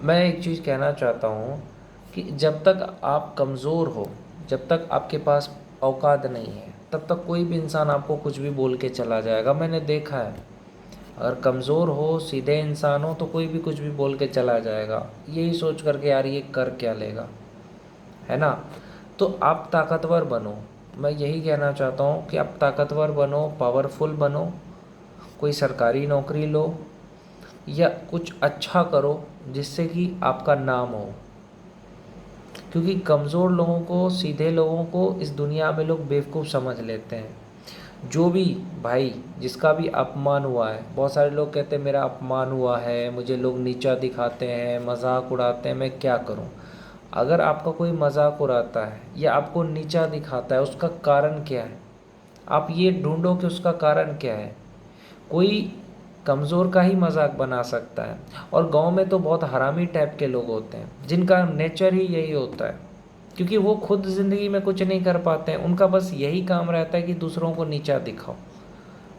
मैं एक चीज़ कहना चाहता हूँ कि जब तक आप कमज़ोर हो, जब तक आपके पास औकात नहीं है, तब तक कोई भी इंसान आपको कुछ भी बोल के चला जाएगा। मैंने देखा है, अगर कमज़ोर हो, सीधे इंसान हो, तो कोई भी कुछ भी बोल के चला जाएगा, यही सोच कर के यार ये कर क्या लेगा, है ना। तो आप ताकतवर बनो। मैं यही कहना चाहता हूँ कि आप ताकतवर बनो, पावरफुल बनो, कोई सरकारी नौकरी लो या कुछ अच्छा करो जिससे कि आपका नाम हो। क्योंकि कमज़ोर लोगों को, सीधे लोगों को इस दुनिया में लोग बेवकूफ़ समझ लेते हैं। जो भी भाई जिसका भी अपमान हुआ है, बहुत सारे लोग कहते हैं मेरा अपमान हुआ है, मुझे लोग नीचा दिखाते हैं, मजाक उड़ाते हैं, मैं क्या करूं। अगर आपका कोई मजाक उड़ाता है या आपको नीचा दिखाता है, उसका कारण क्या है, आप ये ढूंढो कि उसका कारण क्या है। कोई कमज़ोर का ही मजाक बना सकता है। और गांव में तो बहुत हरामी टाइप के लोग होते हैं जिनका नेचर ही यही होता है, क्योंकि वो खुद ज़िंदगी में कुछ नहीं कर पाते हैं, उनका बस यही काम रहता है कि दूसरों को नीचा दिखाओ।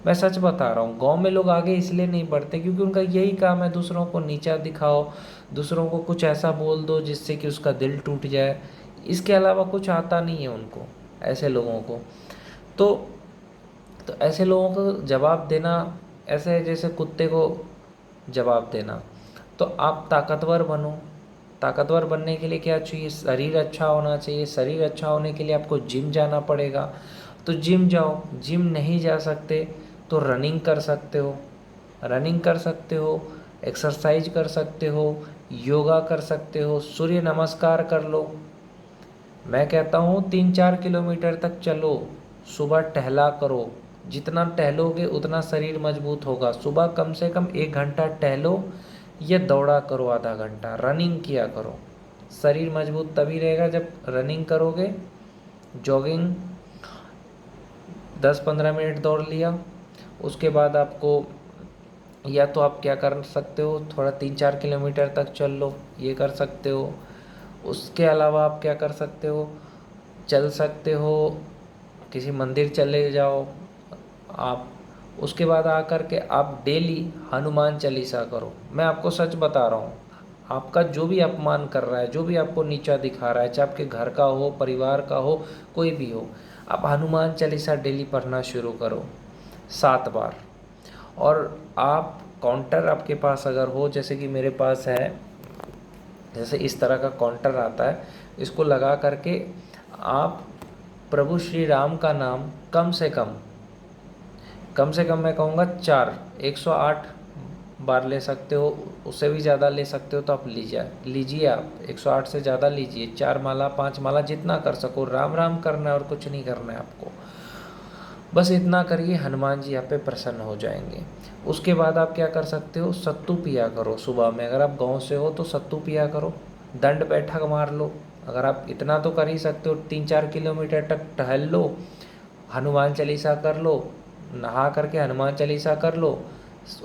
मैं सच बता रहा हूँ, गांव में लोग आगे इसलिए नहीं बढ़ते क्योंकि उनका यही काम है, दूसरों को नीचा दिखाओ, दूसरों को कुछ ऐसा बोल दो जिससे कि उसका दिल टूट जाए। इसके अलावा कुछ आता नहीं है उनको, ऐसे लोगों को। तो ऐसे लोगों को जवाब देना ऐसे है जैसे कुत्ते को जवाब देना। तो आप ताकतवर बनो। ताकतवर बनने के लिए क्या चाहिए, शरीर अच्छा होना चाहिए। शरीर अच्छा होने के लिए आपको जिम जाना पड़ेगा, तो जिम जाओ। जिम नहीं जा सकते तो रनिंग कर सकते हो, रनिंग कर सकते हो, एक्सरसाइज कर सकते हो, योगा कर सकते हो, सूर्य नमस्कार कर लो। मैं कहता हूँ 3-4 किलोमीटर तक चलो, सुबह टहला करो। जितना टहलोगे उतना शरीर मजबूत होगा। सुबह कम से कम 1 घंटा टहलो या दौड़ा करो, आधा घंटा रनिंग किया करो। शरीर मजबूत तभी रहेगा जब रनिंग करोगे। जॉगिंग 10-15 मिनट दौड़ लिया, उसके बाद आपको या तो आप क्या कर सकते हो, थोड़ा 3-4 किलोमीटर तक चल लो, ये कर सकते हो। उसके अलावा आप क्या कर सकते हो, चल सकते हो, किसी मंदिर चले जाओ आप। उसके बाद आकर के आप डेली हनुमान चालीसा करो। मैं आपको सच बता रहा हूँ, आपका जो भी अपमान कर रहा है, जो भी आपको नीचा दिखा रहा है, चाहे आपके घर का हो, परिवार का हो, कोई भी हो, आप हनुमान चालीसा डेली पढ़ना शुरू करो 7 बार। और आप काउंटर आपके पास अगर हो, जैसे कि मेरे पास है, जैसे इस तरह का काउंटर आता है, इसको लगा करके आप प्रभु श्री राम का नाम कम से कम मैं कहूँगा 108 बार ले सकते हो। उससे भी ज़्यादा ले सकते हो तो आप लीजिए आप 108 से ज़्यादा लीजिए। 4 माला 5 माला जितना कर सको, राम राम करना है और कुछ नहीं करना है आपको। बस इतना करिए, हनुमान जी आप पे प्रसन्न हो जाएंगे। उसके बाद आप क्या कर सकते हो, सत्तू पिया करो सुबह में। अगर आप गांव से हो तो सत्तू पिया करो, दंड बैठक मार लो। अगर आप इतना तो कर ही सकते हो, 3-4 किलोमीटर तक टहल लो, हनुमान चालीसा कर लो, नहा करके हनुमान चालीसा कर लो।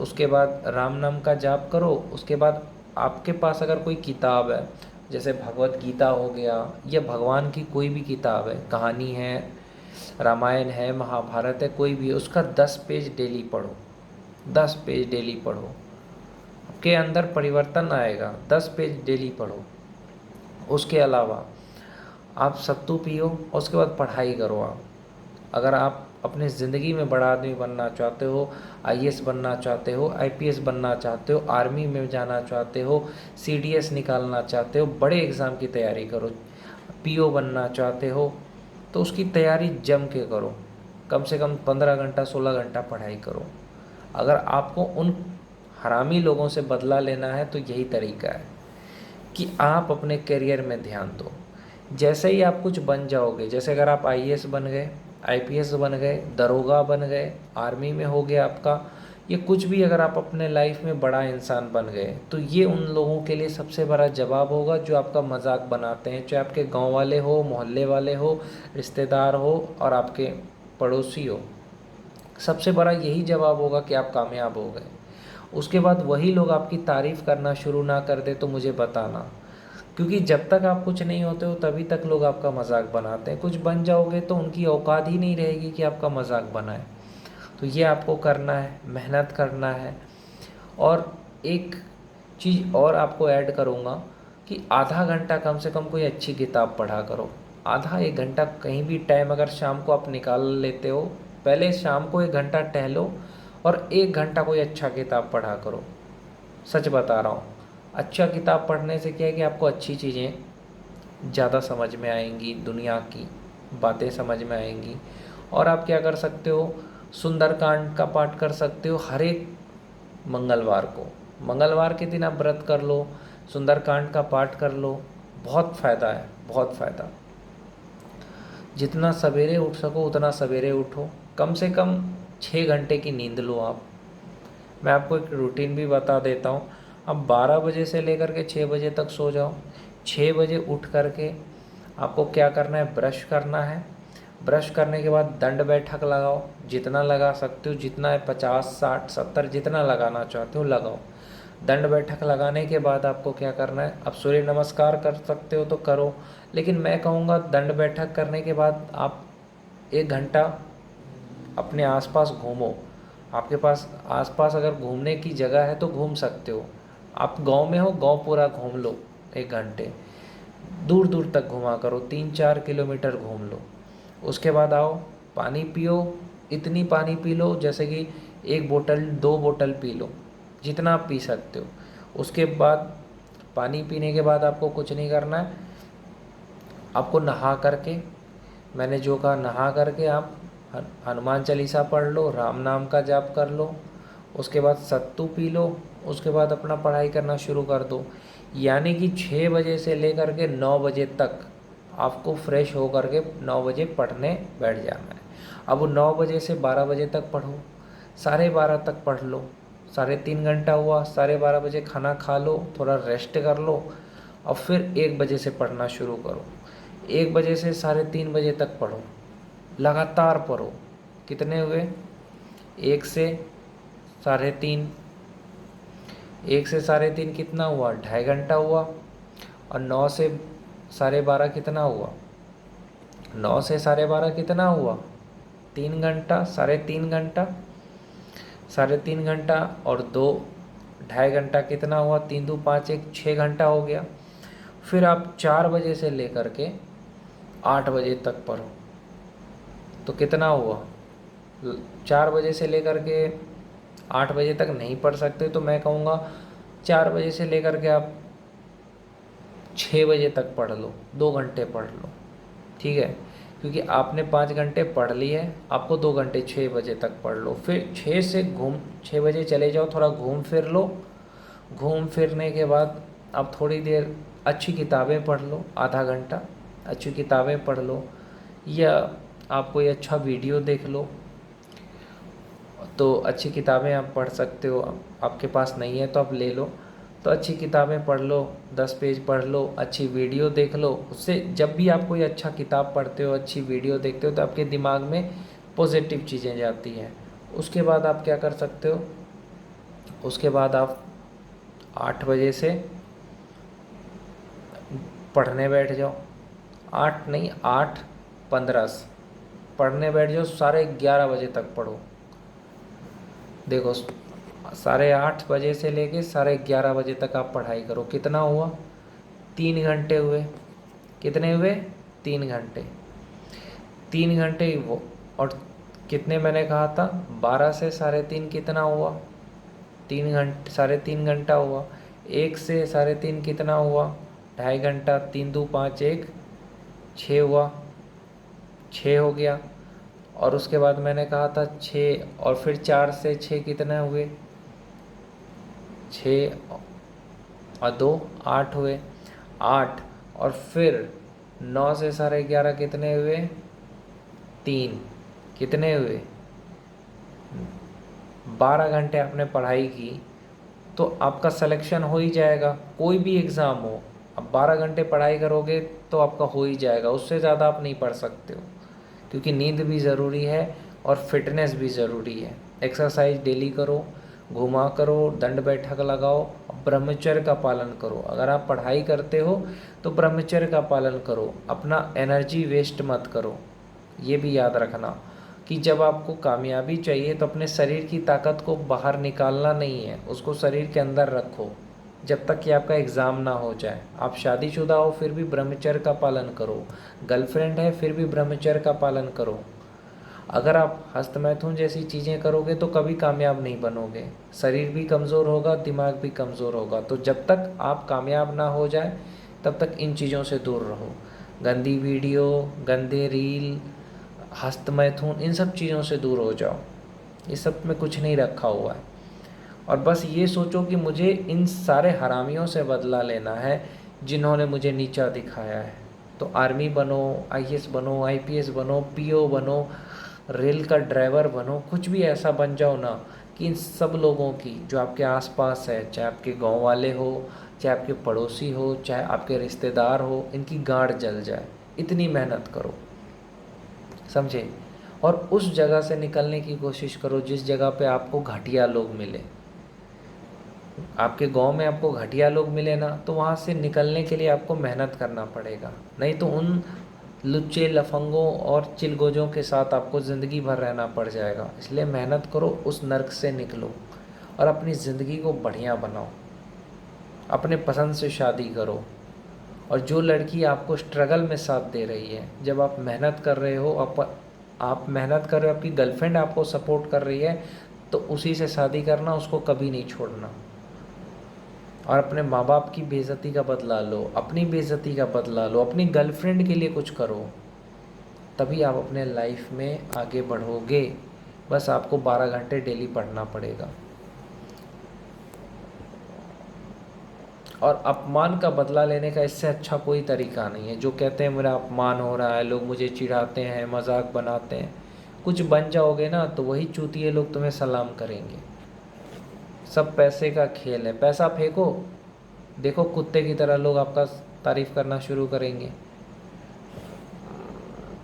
उसके बाद राम नाम का जाप करो। उसके बाद आपके पास अगर कोई किताब है, जैसे भगवत गीता हो गया या भगवान की कोई भी किताब है, कहानी है, रामायण है, महाभारत है, कोई भी है, उसका 10 पेज डेली पढ़ो। 10 पेज डेली पढ़ो, आपके अंदर परिवर्तन आएगा। 10 पेज डेली पढ़ो। उसके अलावा आप सत्तू पियो और उसके बाद पढ़ाई करो आप। अगर आप अपने ज़िंदगी में बड़ा आदमी बनना चाहते हो, आईएएस बनना चाहते हो, आईपीएस बनना चाहते हो, आर्मी में जाना चाहते हो, सीडीएस निकालना चाहते हो, बड़े एग्ज़ाम की तैयारी करो, पीओ बनना चाहते हो, तो उसकी तैयारी जम के करो। कम से कम 15 घंटा 16 घंटा पढ़ाई करो। अगर आपको उन हरामी लोगों से बदला लेना है तो यही तरीका है कि आप अपने करियर में ध्यान दो। जैसे ही आप कुछ बन जाओगे, जैसे अगर आप आईएएस बन गए, आईपीएस बन गए, दरोगा बन गए, आर्मी में हो गया आपका, ये कुछ भी अगर आप अपने लाइफ में बड़ा इंसान बन गए, तो ये उन लोगों के लिए सबसे बड़ा जवाब होगा जो आपका मजाक बनाते हैं, चाहे आपके गांव वाले हो, मोहल्ले वाले हो, रिश्तेदार हो और आपके पड़ोसी हो। सबसे बड़ा यही जवाब होगा कि आप कामयाब हो गए। उसके बाद वही लोग आपकी तारीफ़ करना शुरू ना कर दे तो मुझे बताना, क्योंकि जब तक आप कुछ नहीं होते हो तभी तक लोग आपका मजाक बनाते हैं। कुछ बन जाओगे तो उनकी औकात ही नहीं रहेगी कि आपका मजाक बनाए। तो ये आपको करना है, मेहनत करना है। और एक चीज़ और आपको ऐड करूँगा कि आधा घंटा कम से कम कोई अच्छी किताब पढ़ा करो। आधा 1 घंटा कहीं भी टाइम अगर शाम को आप निकाल लेते हो, पहले शाम को 1 घंटा टहलो और 1 घंटा कोई अच्छा किताब पढ़ा करो। सच बता रहा हूँ, अच्छा किताब पढ़ने से क्या है कि आपको अच्छी चीज़ें ज़्यादा समझ में आएंगी, दुनिया की बातें समझ में आएंगी। और आप क्या कर सकते हो, सुंदरकांड का पाठ कर सकते हो हर एक मंगलवार को। मंगलवार के दिन आप व्रत कर लो, सुंदरकांड का पाठ कर लो, बहुत फ़ायदा है, बहुत फ़ायदा। जितना सवेरे उठ सको उतना सवेरे उठो, कम से कम 6 घंटे की नींद लो आप। मैं आपको एक रूटीन भी बता देता हूँ। अब 12 बजे से लेकर के 6 बजे तक सो जाओ। 6 बजे उठ करके आपको क्या करना है, ब्रश करना है। ब्रश करने के बाद दंड बैठक लगाओ, जितना लगा सकते हो, जितना है 50, 60, 70 जितना लगाना चाहते हो लगाओ। दंड बैठक लगाने के बाद आपको क्या करना है, अब सूर्य नमस्कार कर सकते हो तो करो, लेकिन मैं कहूँगा दंड बैठक करने के बाद आप 1 घंटा अपने आसपास घूमो। आपके पास आसपास अगर घूमने की जगह है तो घूम सकते हो। आप गांव में हो, गांव पूरा घूम लो 1 घंटे, दूर दूर तक घुमा करो, 3-4 किलोमीटर घूम लो। उसके बाद आओ, पानी पियो, इतनी पानी पी लो जैसे कि 1 बोतल 2 बोतल पी लो, जितना आप पी सकते हो। उसके बाद पानी पीने के बाद आपको कुछ नहीं करना है, आपको नहा करके, मैंने जो कहा नहा करके आप हनुमान चालीसा पढ़ लो, राम नाम का जाप कर लो, उसके बाद सत्तू पी लो, उसके बाद अपना पढ़ाई करना शुरू कर दो। यानी कि 6 बजे से लेकर के 9 बजे तक आपको फ्रेश हो करके 9 बजे पढ़ने बैठ जाना है। अब 9 बजे से 12 बजे तक पढ़ो, 12:30 तक पढ़ लो, 3.5 घंटा हुआ, 12:30 बजे खाना खा लो, थोड़ा रेस्ट कर लो और फिर 1 बजे से पढ़ना शुरू करो। 1 बजे से 3:30 बजे तक पढ़ो, लगातार पढ़ो। कितने हुए, 1 से 3:30, 1 से 3:30 कितना हुआ, 2.5 घंटा हुआ। और 9 से 12:30 कितना हुआ, 9 से 12:30 कितना हुआ, 3 घंटा, 3.5 घंटा, 3.5 घंटा और 2.5 घंटा कितना हुआ, 3 2 5 1 6 घंटा हो गया। फिर आप 4 बजे से लेकर के 8 बजे तक पढ़ो, तो कितना हुआ, 4 बजे से लेकर के 8 बजे तक नहीं पढ़ सकते तो मैं कहूँगा 4 बजे से लेकर के आप 6 बजे तक पढ़ लो, 2 घंटे पढ़ लो, ठीक है। क्योंकि आपने 5 घंटे पढ़ लिए, आपको 2 घंटे 6 बजे तक पढ़ लो। फिर 6 बजे चले जाओ, थोड़ा घूम फिर लो। घूम फिरने के बाद आप थोड़ी देर अच्छी किताबें पढ़ लो, आधा घंटा अच्छी किताबें पढ़ लो, या आप कोई अच्छा वीडियो देख लो। तो अच्छी किताबें आप पढ़ सकते हो, आपके पास नहीं है तो आप ले लो। तो अच्छी किताबें पढ़ लो, 10 पेज पढ़ लो, अच्छी वीडियो देख लो। उससे जब भी आप कोई अच्छा किताब पढ़ते हो, अच्छी वीडियो देखते हो, तो आपके दिमाग में पॉजिटिव चीज़ें जाती हैं। उसके बाद आप क्या कर सकते हो, उसके बाद आप 8 बजे से पढ़ने बैठ जाओ। 8 नहीं, 8:15 पढ़ने बैठ जाओ, 11:30 बजे तक पढ़ो। देखो 8:30 बजे से लेके 11:30 बजे तक आप पढ़ाई करो। कितना हुआ, 3 घंटे हुए। कितने हुए, 3 घंटे। 3 घंटे ही वो, और कितने मैंने कहा था, 12 से 3:30 कितना हुआ, 3 घंटे, 3.5 घंटा हुआ। 1 से 3:30 कितना हुआ, 2.5 घंटा, 3 2 5 1 6 हुआ, 6 हो गया। और उसके बाद मैंने कहा था 6, और फिर 4 से 6 कितने हुए, 6 और 2 8 हुए, 8। और फिर 9 से 11:30 कितने हुए, 3, कितने हुए, 12 घंटे आपने पढ़ाई की तो आपका सिलेक्शन हो ही जाएगा, कोई भी एग्ज़ाम हो। अब 12 घंटे पढ़ाई करोगे तो आपका हो ही जाएगा, उससे ज़्यादा आप नहीं पढ़ सकते हो। क्योंकि नींद भी ज़रूरी है और फिटनेस भी ज़रूरी है। एक्सरसाइज डेली करो, घुमा करो, दंड बैठक लगाओ, ब्रह्मचर्य का पालन करो। अगर आप पढ़ाई करते हो तो ब्रह्मचर्य का पालन करो, अपना एनर्जी वेस्ट मत करो। ये भी याद रखना कि जब आपको कामयाबी चाहिए तो अपने शरीर की ताकत को बाहर निकालना नहीं है, उसको शरीर के अंदर रखो। जब तक कि आपका एग्ज़ाम ना हो जाए। आप शादीशुदा हो फिर भी ब्रह्मचर्य का पालन करो, गर्लफ्रेंड है फिर भी ब्रह्मचर्य का पालन करो। अगर आप हस्तमैथुन जैसी चीज़ें करोगे तो कभी कामयाब नहीं बनोगे, शरीर भी कमज़ोर होगा, दिमाग भी कमज़ोर होगा। तो जब तक आप कामयाब ना हो जाए तब तक इन चीज़ों से दूर रहो। गंदी वीडियो, गंदे रील, हस्तमैथुन, इन सब चीज़ों से दूर हो जाओ। ये सब में कुछ नहीं रखा हुआ है। और बस ये सोचो कि मुझे इन सारे हरामियों से बदला लेना है जिन्होंने मुझे नीचा दिखाया है। तो आर्मी बनो, आईएएस बनो, आईपीएस बनो, पीओ बनो, रेल का ड्राइवर बनो, कुछ भी ऐसा बन जाओ ना कि इन सब लोगों की जो आपके आसपास है, चाहे आपके गांव वाले हो, चाहे आपके पड़ोसी हो, चाहे आपके रिश्तेदार हो, इनकी गांड जल जाए। इतनी मेहनत करो, समझे। और उस जगह से निकलने की कोशिश करो जिस जगह पे आपको घटिया लोग मिले। आपके गांव में आपको घटिया लोग मिले ना, तो वहाँ से निकलने के लिए आपको मेहनत करना पड़ेगा, नहीं तो उन लुच्चे लफंगों और चिलगोजों के साथ आपको ज़िंदगी भर रहना पड़ जाएगा। इसलिए मेहनत करो, उस नर्क से निकलो और अपनी ज़िंदगी को बढ़िया बनाओ। अपने पसंद से शादी करो। और जो लड़की आपको स्ट्रगल में साथ दे रही है, जब आप मेहनत कर रहे हो, आप मेहनत कर रहे हो, आपकी गर्लफ्रेंड आपको सपोर्ट कर रही है, तो उसी से शादी करना, उसको कभी नहीं छोड़ना। और अपने माँ बाप की बेइज्जती का बदला लो, अपनी बेइज्जती का बदला लो, अपनी गर्लफ्रेंड के लिए कुछ करो, तभी आप अपने लाइफ में आगे बढ़ोगे। बस आपको 12 घंटे डेली पढ़ना पड़ेगा। और अपमान का बदला लेने का इससे अच्छा कोई तरीका नहीं है। जो कहते हैं मेरा अपमान हो रहा है, लोग मुझे चिढ़ाते हैं, मजाक बनाते हैं, कुछ बन जाओगे ना तो वही चूतिए लोग तुम्हें सलाम करेंगे। सब पैसे का खेल है, पैसा फेंको, देखो कुत्ते की तरह लोग आपका तारीफ़ करना शुरू करेंगे।